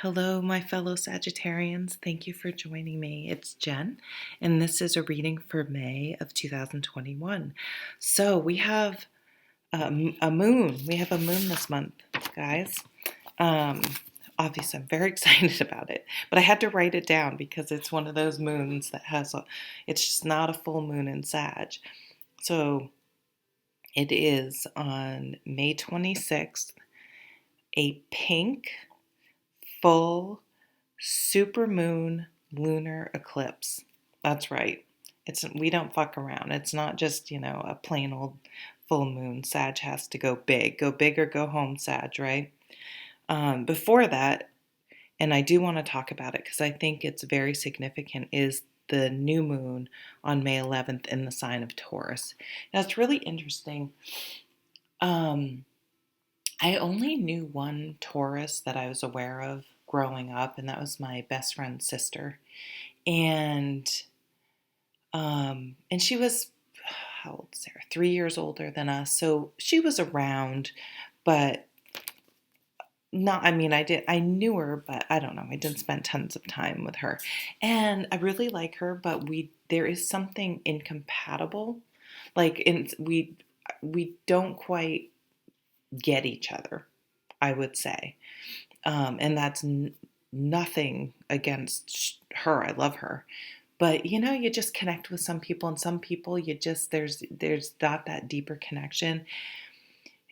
Hello, my fellow Sagittarians. Thank you for joining me. It's Jen, and this is a reading for May of 2021. So we have a moon. We have a moon this month, guys. Um, Obviously, I'm very excited about it, but I had to write it down because it's one of those moons that it's just not a full moon in Sag. So it is on May 26th, a pink full supermoon lunar eclipse. That's right. We don't fuck around. It's not just, a plain old full moon. Sag has to go big. Go big or go home, Sag, right? Before that, and I do want to talk about it because I think it's very significant, is the new moon on May 11th in the sign of Taurus. Now, it's really interesting. I only knew one Taurus that I was aware of growing up, and that was my best friend's sister. And and she was, how old is Sarah? 3 years older than us, so she was around, but not. I mean, I knew her, but I don't know. I didn't spend tons of time with her, and I really like her, but there is something incompatible, like we don't quite get each other, I would say. And that's nothing against her. I love her. But you just connect with some people, and some people there's not that deeper connection.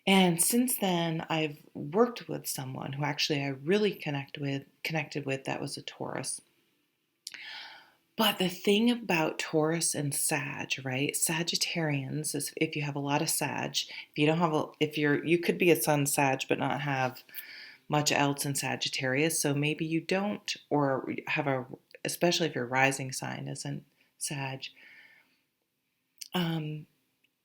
And since then, I've worked with someone who actually I really connected with, that was a Taurus. But the thing about Taurus and Sag, right? Sagittarians is if you have a lot of Sag, if you don't have you could be a Sun Sag but not have much else in Sagittarius. So maybe you don't, or especially if your rising sign isn't Sag,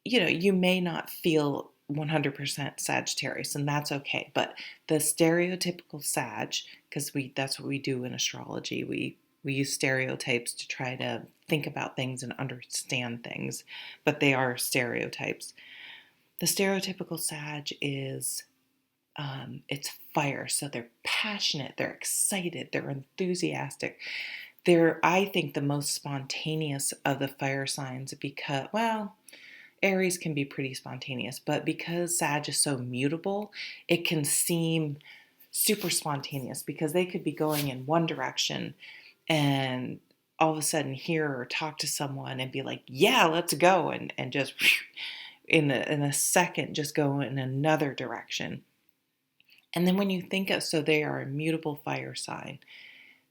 you may not feel 100% Sagittarius, and that's okay. But the stereotypical Sag, because that's what we do in astrology, we use stereotypes to try to think about things and understand things, but they are stereotypes. The stereotypical Sag is it's fire. So they're passionate, they're excited, they're enthusiastic. They're, I think, the most spontaneous of the fire signs because, well, Aries can be pretty spontaneous, but because Sag is so mutable, it can seem super spontaneous because they could be going in one direction and all of a sudden hear or talk to someone and be like, yeah, let's go. And just in a second, just go in another direction. And then when you think of, so they are a mutable fire sign.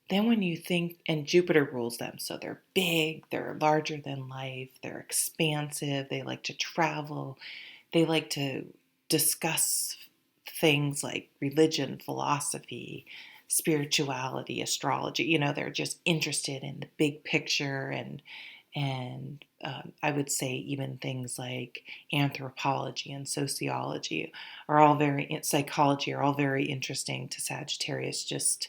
Then when you think, and Jupiter rules them, so they're big, they're larger than life, they're expansive, they like to travel, they like to discuss things like religion, philosophy, spirituality, astrology. They're just interested in the big picture, and I would say even things like anthropology and sociology psychology are all very interesting to Sagittarius. Just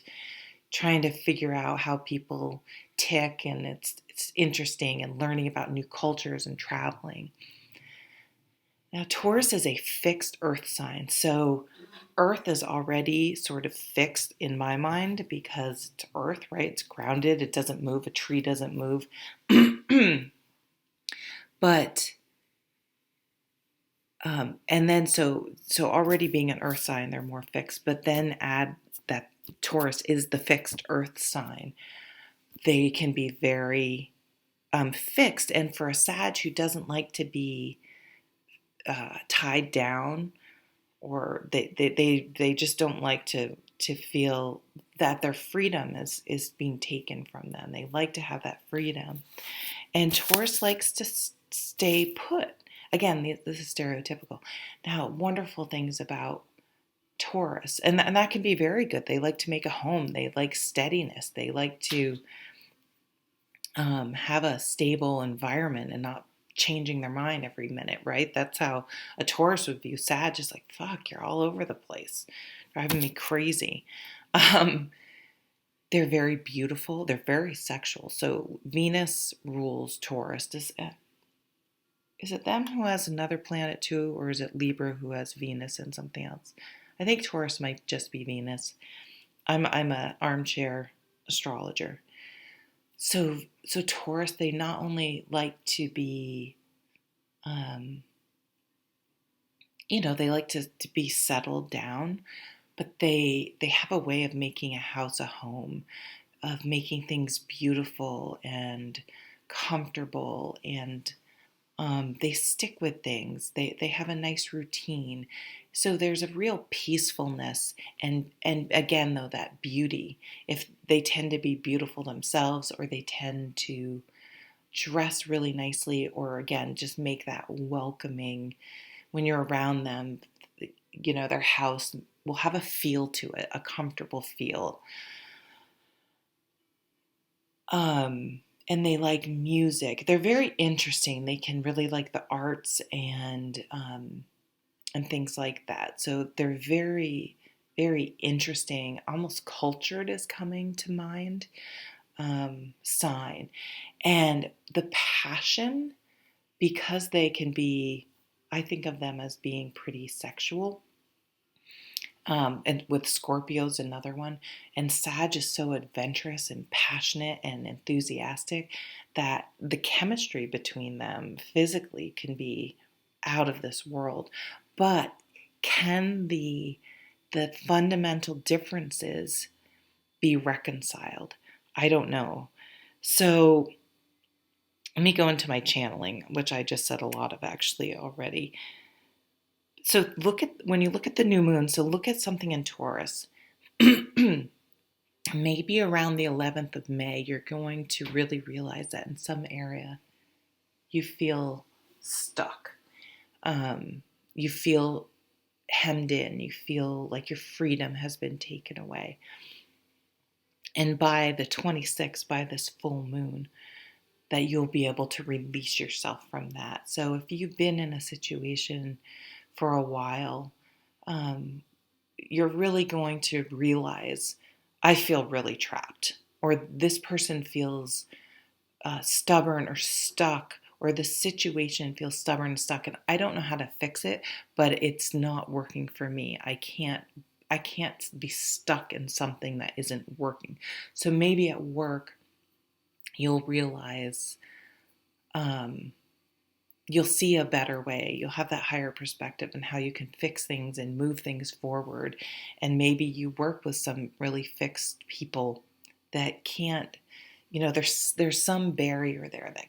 trying to figure out how people tick, and it's interesting, and learning about new cultures and traveling. Now, Taurus is a fixed earth sign, so earth is already sort of fixed in my mind because it's earth, right? It's grounded, it doesn't move, a tree doesn't move. But and then so already being an earth sign, they're more fixed, but then add that Taurus is the fixed earth sign. They can be very fixed, and for a Sag who doesn't like to be tied down, or they just don't like to feel that their freedom is being taken from them. They like to have that freedom. And Taurus likes to stay put. Again, this is stereotypical. Now, wonderful things about Taurus, and that can be very good. They like to make a home. They like steadiness. They like to have a stable environment and not changing their mind every minute, right? That's how a Taurus would view Sag, just like, fuck, you're all over the place, driving me crazy. They're very beautiful. They're very sexual. So Venus rules Taurus. Is it them who has another planet too, or is it Libra who has Venus and something else? I think Taurus might just be Venus. I'm a armchair astrologer. So Taurus, they not only like to be, um, they like to be settled down, but they have a way of making a house a home, of making things beautiful and comfortable, and they stick with things. They have a nice routine. So there's a real peacefulness, and again, though, that beauty. If they tend to be beautiful themselves, or they tend to dress really nicely, or again, just make that welcoming when you're around them, their house will have a feel to it, a comfortable feel. And they like music. They're very interesting. They can really like the arts and things like that. So they're very, very interesting. Almost cultured is coming to mind. Sign. And the passion, because they can be, I think of them as being pretty sexual. And with Scorpio's another one. And Sag is so adventurous and passionate and enthusiastic that the chemistry between them physically can be out of this world. But can the fundamental differences be reconciled? I don't know. So let me go into my channeling, which I just said a lot of actually already. So when you look at the new moon, so look at something in Taurus. Maybe around the 11th of May, you're going to really realize that in some area you feel stuck. You feel hemmed in. You feel like your freedom has been taken away. And by the 26th, by this full moon, that you'll be able to release yourself from that. So if you've been in a situation for a while, you're really going to realize, I feel really trapped, or this person feels stubborn or stuck, or the situation feels stubborn and stuck, and I don't know how to fix it, but it's not working for me. I can't be stuck in something that isn't working. So maybe at work, you'll realize, you'll see a better way. You'll have that higher perspective and how you can fix things and move things forward. And maybe you work with some really fixed people that can't, there's some barrier there that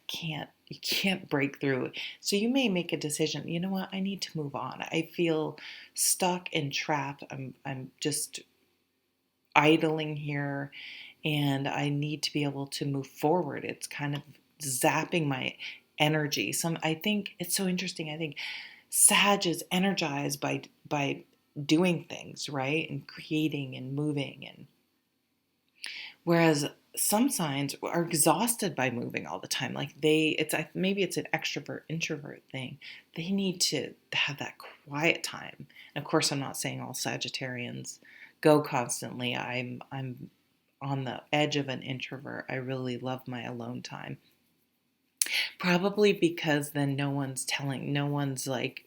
you can't break through. So you may make a decision, you know what, I need to move on. I feel stuck and trapped. I'm just idling here, and I need to be able to move forward. It's kind of zapping my energy. I think it's so interesting. I think Sag is energized by doing things, right? And creating and moving, and whereas some signs are exhausted by moving all the time. Like maybe it's an extrovert introvert thing. They need to have that quiet time. And of course, I'm not saying all Sagittarians go constantly. I'm on the edge of an introvert. I really love my alone time. Probably because then no one's like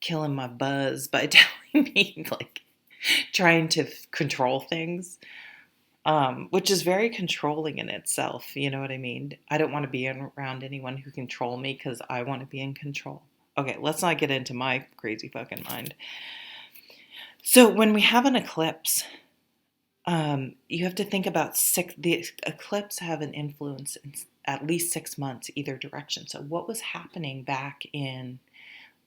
killing my buzz by telling me, like, trying to control things, which is very controlling in itself. You know what I mean? I don't want to be around anyone who control me because I want to be in control. Okay, let's not get into my crazy fucking mind. So when we have an eclipse, you have to think about the eclipse have an influence in at least 6 months either direction. So what was happening back in,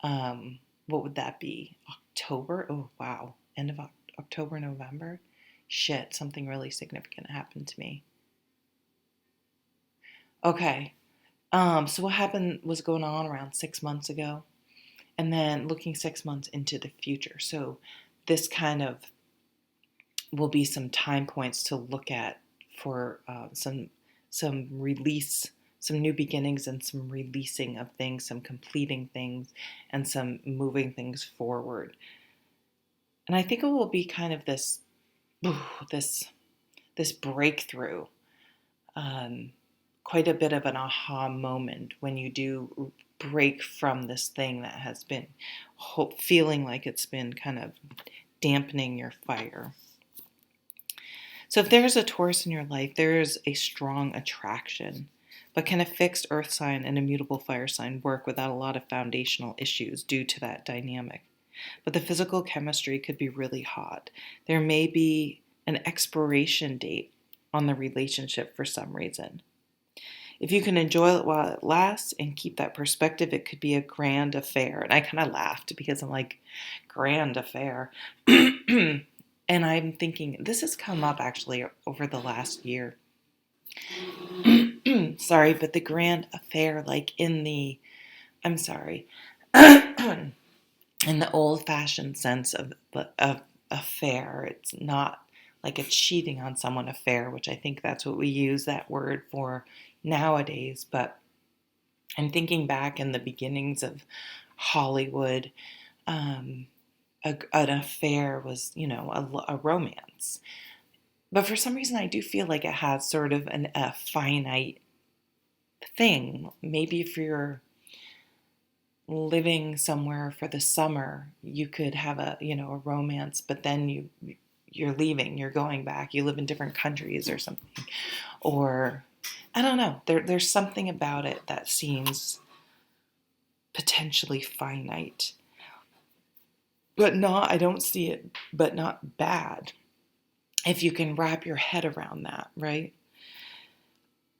what would that be? October? Oh, wow. End of October, November? Shit, something really significant happened to me. Okay. So what was going on around 6 months ago, and then looking 6 months into the future. So this kind of will be some time points to look at for some release, some new beginnings, and some releasing of things, some completing things, and some moving things forward. And I think it will be kind of this breakthrough, quite a bit of an aha moment when you do break from this thing that has been feeling like it's been kind of dampening your fire. So if there's a Taurus in your life, there is a strong attraction. But can a fixed earth sign and a mutable fire sign work without a lot of foundational issues due to that dynamic? But the physical chemistry could be really hot. There may be an expiration date on the relationship for some reason. If you can enjoy it while it lasts and keep that perspective, it could be a grand affair. And I kind of laughed because I'm like, grand affair. And I'm thinking, this has come up actually over the last year. Sorry, but the grand affair, like in the, I'm sorry, in the old-fashioned sense of affair. It's not like a cheating on someone affair, which I think that's what we use that word for nowadays. But I'm thinking back in the beginnings of Hollywood, an affair was, a romance. But for some reason, I do feel like it has sort of a finite thing. Maybe if you're living somewhere for the summer, you could have a romance, but then you're leaving, you're going back, you live in different countries or something. Or I don't know. There's something about it that seems potentially finite. But not, I don't see it, but not bad. If you can wrap your head around that, right?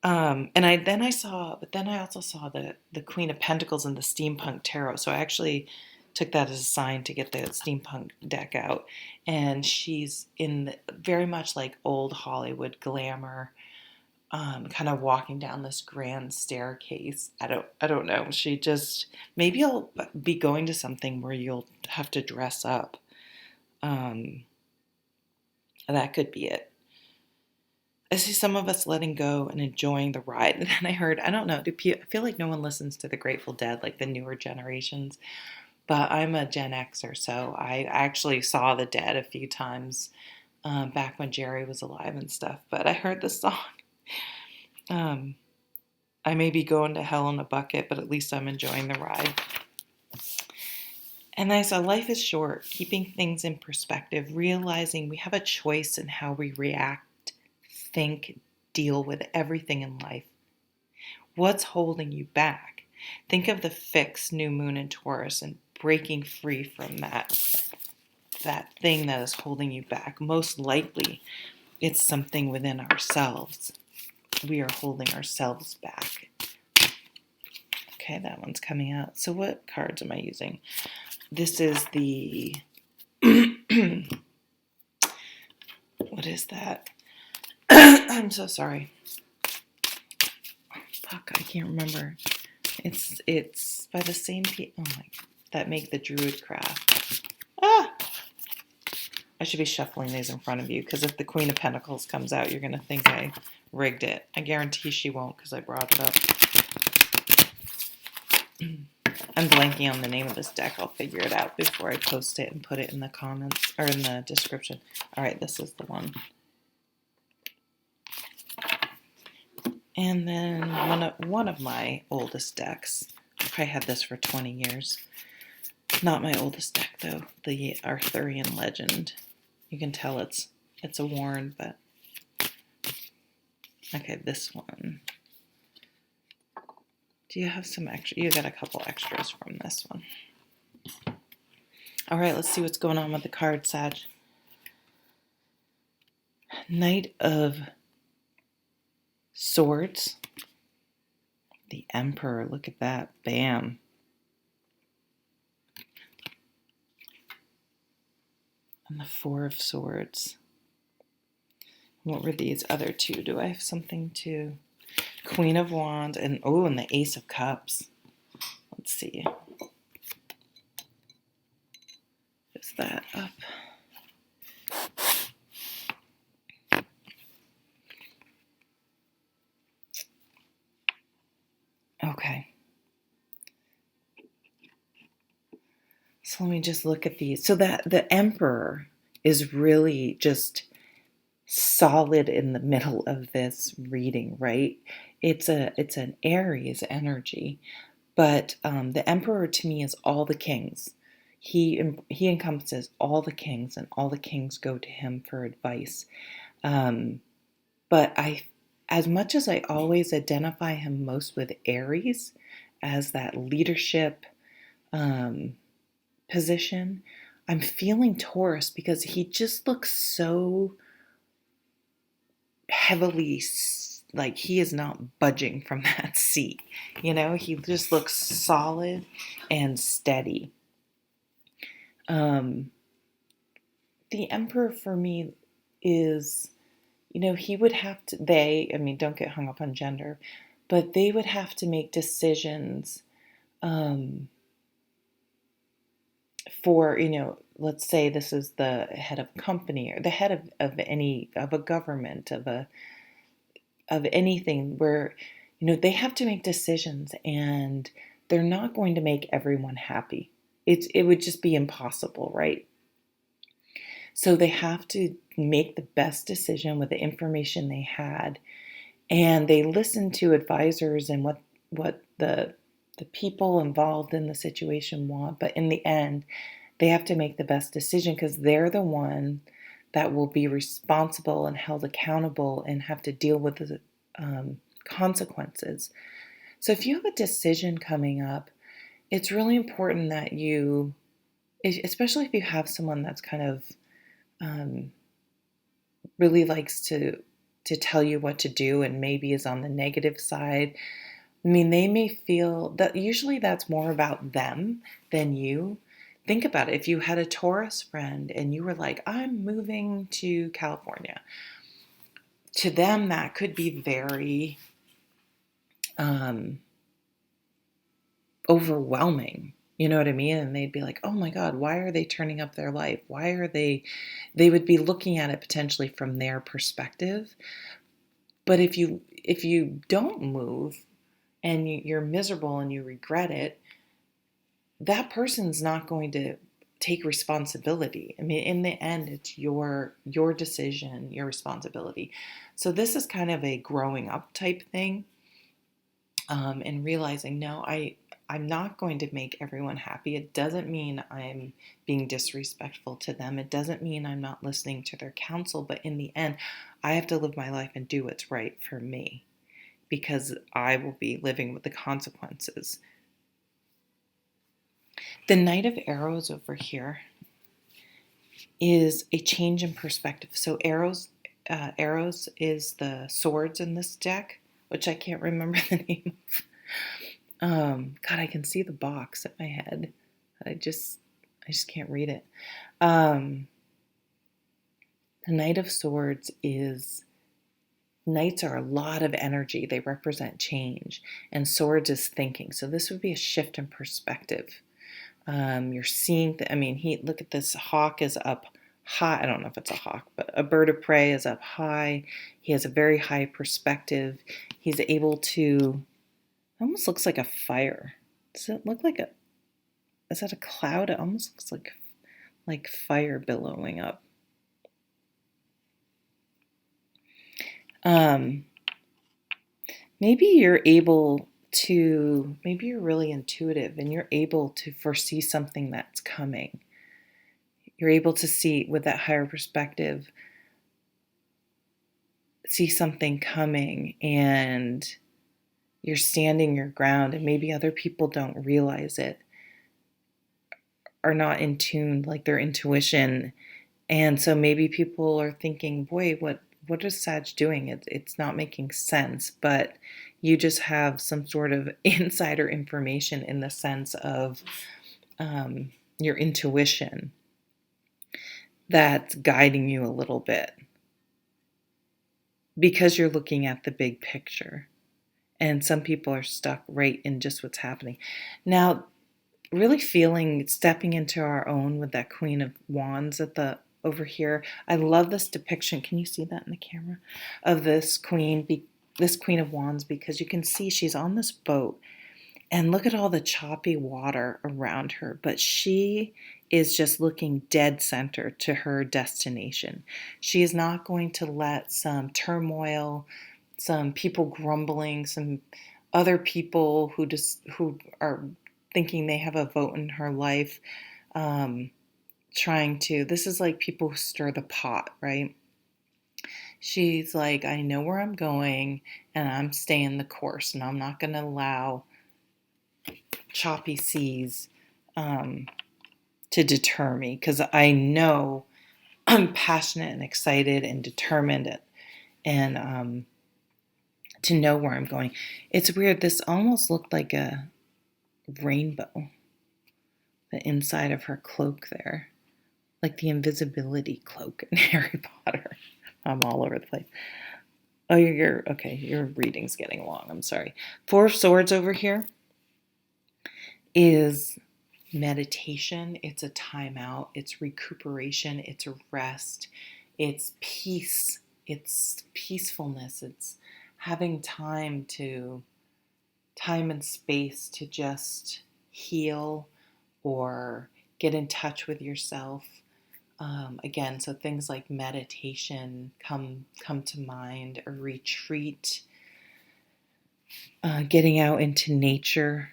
But then I also saw the Queen of Pentacles in the Steampunk Tarot. So I actually took that as a sign to get the Steampunk deck out. And she's very much like old Hollywood glamour, kind of walking down this grand staircase. I don't know. Maybe you'll be going to something where you'll have to dress up. That could be it. I see some of us letting go and enjoying the ride. And then I heard, I don't know, I feel like no one listens to the Grateful Dead, like the newer generations. But I'm a Gen Xer, so I actually saw the Dead a few times back when Jerry was alive and stuff. But I heard the song. I may be going to hell in a bucket, but at least I'm enjoying the ride. And I saw life is short, keeping things in perspective, realizing we have a choice in how we react, think, deal with everything in life. What's holding you back? Think of the fixed new moon in Taurus and breaking free from that thing that is holding you back. Most likely, it's something within ourselves. We are holding ourselves back. Okay, that one's coming out. So what cards am I using? This is the... What is that? I'm so sorry. Fuck, I can't remember. It's by the same people. Oh my, that make the Druid craft. Ah! I should be shuffling these in front of you because if the Queen of Pentacles comes out, you're gonna think I rigged it. I guarantee she won't because I brought it up. I'm blanking on the name of this deck. I'll figure it out before I post it and put it in the comments or in the description. All right, this is the one. And then one of my oldest decks. I had this for 20 years. Not my oldest deck though. The Arthurian Legend. You can tell it's a worn, but okay, this one. Do you have some extra? You got a couple extras from this one. All right, let's see what's going on with the card, Sag. Knight of Swords. The Emperor, look at that. Bam. And the Four of Swords. What were these other two? Do I have something to... Queen of Wands and and the Ace of Cups. Let's see. Is that up? Okay. So let me just look at these. So that the Emperor is really just solid in the middle of this reading, right? It's an Aries energy, but the Emperor to me is all the kings. He encompasses all the kings, and all the kings go to him for advice. Um, but as much as I always identify him most with Aries as that leadership um, position, I'm feeling Taurus because he just looks so heavily, like he is not budging from that seat. He just looks solid and steady. Um, the Emperor for me is, he would have to, don't get hung up on gender, but they would have to make decisions um, for, let's say this is the head of a company or the head of a government, of anything where, they have to make decisions and they're not going to make everyone happy. It would just be impossible, right? So they have to make the best decision with the information they had, and they listen to advisors and what the people involved in the situation want. But in the end, they have to make the best decision because they're the one that will be responsible and held accountable and have to deal with the consequences. So if you have a decision coming up, it's really important that you, especially if you have someone that's kind of really likes to tell you what to do and maybe is on the negative side. I mean, they may feel that usually that's more about them than you. Think about it. If you had a Taurus friend and you were like, I'm moving to California, to them that could be very overwhelming. You know what I mean? And they'd be like, oh my God, why are they turning up their life? Why are they would be looking at it potentially from their perspective. But if you don't move and you're miserable and you regret it, that person's not going to take responsibility. I mean, in the end, it's your decision, your responsibility. So this is kind of a growing up type thing, and realizing, no, I'm not going to make everyone happy. It doesn't mean I'm being disrespectful to them. It doesn't mean I'm not listening to their counsel. But in the end, I have to live my life and do what's right for me because I will be living with the consequences. The Knight of Arrows over here is a change in perspective. So arrows is the swords in this deck, which I can't remember the name of. God, I can see the box in my head. I just can't read it. The Knight of Swords is, knights are a lot of energy. They represent change, and swords is thinking. So this would be a shift in perspective. You're seeing, look at this, hawk is up high. I don't know if it's a hawk, but a bird of prey is up high. He has a very high perspective. He's able to, almost looks like a fire. Does it look like is that a cloud? It almost looks like fire billowing up. Maybe you're really intuitive and you're able to foresee something that's coming. You're able to see with that higher perspective, see something coming, and you're standing your ground, and maybe other people don't realize it, are not in tune, like their intuition. And so maybe people are thinking, boy, what is Sag doing? It's not making sense, but you just have some sort of insider information in the sense of your intuition that's guiding you a little bit because you're looking at the big picture. And some people are stuck right in just what's happening. Now, really stepping into our own with that Queen of Wands over here. I love this depiction. Can you see that in the camera? Of this Queen of Wands, because you can see she's on this boat and look at all the choppy water around her, but she is just looking dead center to her destination. She is not going to let some turmoil, some people grumbling, some other people who are thinking they have a vote in her life, trying to, this is like people who stir the pot, right? She's like, I know where I'm going and I'm staying the course and I'm not going to allow choppy seas to deter me because I know I'm passionate and excited and determined and to know where I'm going. It's weird. This almost looked like a rainbow, the inside of her cloak there, like the invisibility cloak in Harry Potter. I'm all over the place. Oh, you're okay. Your reading's getting long. I'm sorry. Four of Swords over here is meditation. It's a timeout. It's recuperation. It's a rest. It's peace. It's peacefulness. It's having time and space to just heal or get in touch with yourself. Again, so things like meditation come to mind, a retreat, getting out into nature,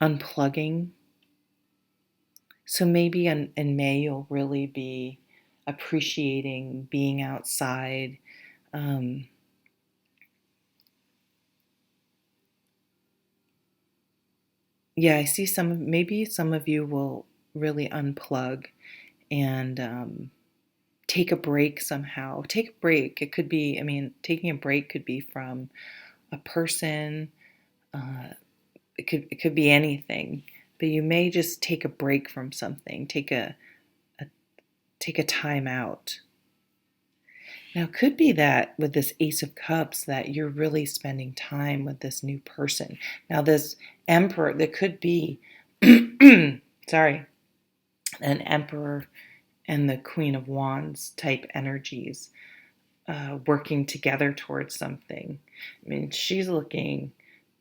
unplugging. So maybe in May you'll really be appreciating being outside. Yeah, I see maybe some of you will really unplug and take a break somehow. Take a break. It could be, taking a break could be from a person. It could be anything. But you may just take a break from something. Take a time out. Now, it could be that with this Ace of Cups that you're really spending time with this new person. Now, this Emperor, there could be, sorry, an Emperor and the Queen of Wands type energies working together towards something. She's looking,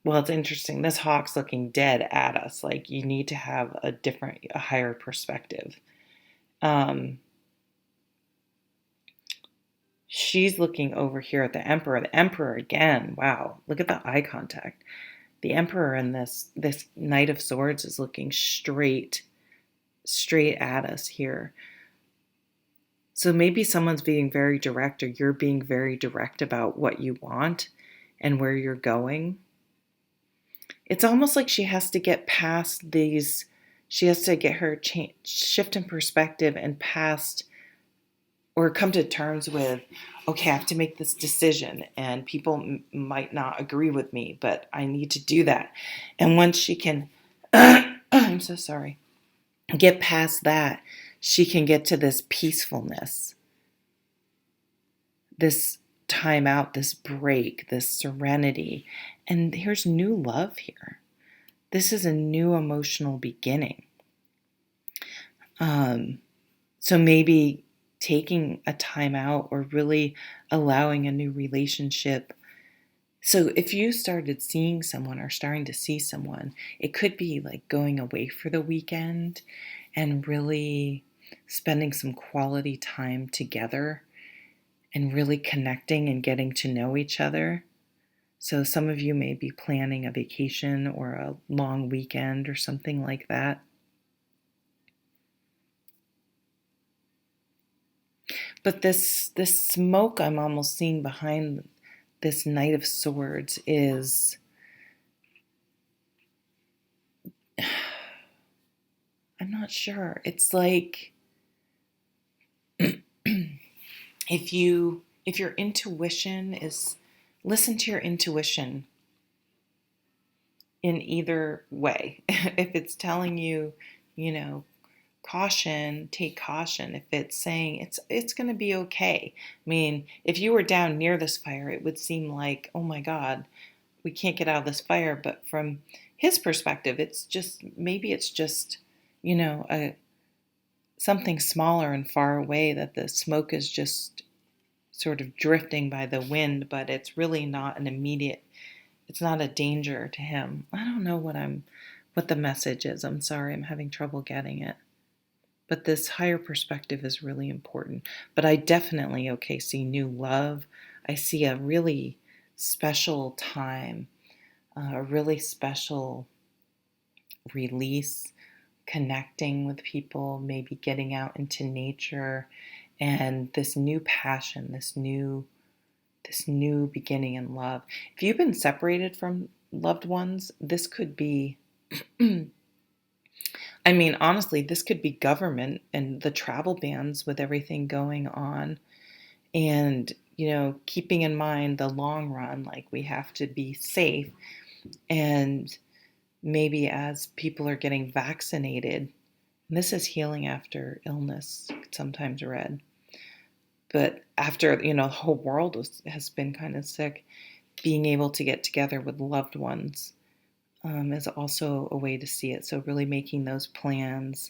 well, it's interesting. This hawk's looking dead at us. Like you need to have a higher perspective. She's looking over here at the Emperor. The Emperor again. Wow, look at the eye contact. The Emperor and this Knight of Swords is looking straight at us here. So maybe someone's being very direct or you're being very direct about what you want and where you're going. It's almost like she has to get past these, she has to get her shift in perspective and past or come to terms with, okay, I have to make this decision and people might not agree with me, but I need to do that. And once she can, I'm so sorry, get past that, she can get to this peacefulness, this time out, this break, this serenity. And here's new love here. This is a new emotional beginning. So maybe taking a time out or really allowing a new relationship. So if you started seeing someone or starting to see someone, it could be like going away for the weekend and really spending some quality time together and really connecting and getting to know each other. So some of you may be planning a vacation or a long weekend or something like that. But this smoke I'm almost seeing behind this Knight of Swords is, I'm not sure. It's like if your intuition is, listen to your intuition in either way. If it's telling you, caution, take caution. If it's saying it's going to be okay. If you were down near this fire, it would seem like, oh my God, we can't get out of this fire. But from his perspective, maybe it's just, something smaller and far away that the smoke is just sort of drifting by the wind, but it's really not it's not a danger to him. I don't know what the message is. I'm sorry, I'm having trouble getting it. But this higher perspective is really important. But I definitely, see new love. I see a really special time, a really special release connecting with people, maybe getting out into nature, and this new passion, this new beginning in love. If you've been separated from loved ones, this could be I mean, honestly, this could be government and the travel bans with everything going on. And, keeping in mind the long run, like we have to be safe. And maybe as people are getting vaccinated, and this is healing after illness, sometimes read. But after, the whole world has been kind of sick, being able to get together with loved ones is also a way to see it. So, really making those plans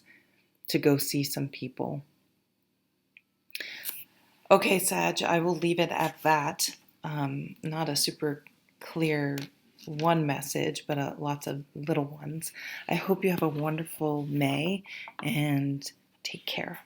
to go see some people. Okay, Sag, I will leave it at that. Not a super clear one message, but lots of little ones. I hope you have a wonderful May and take care.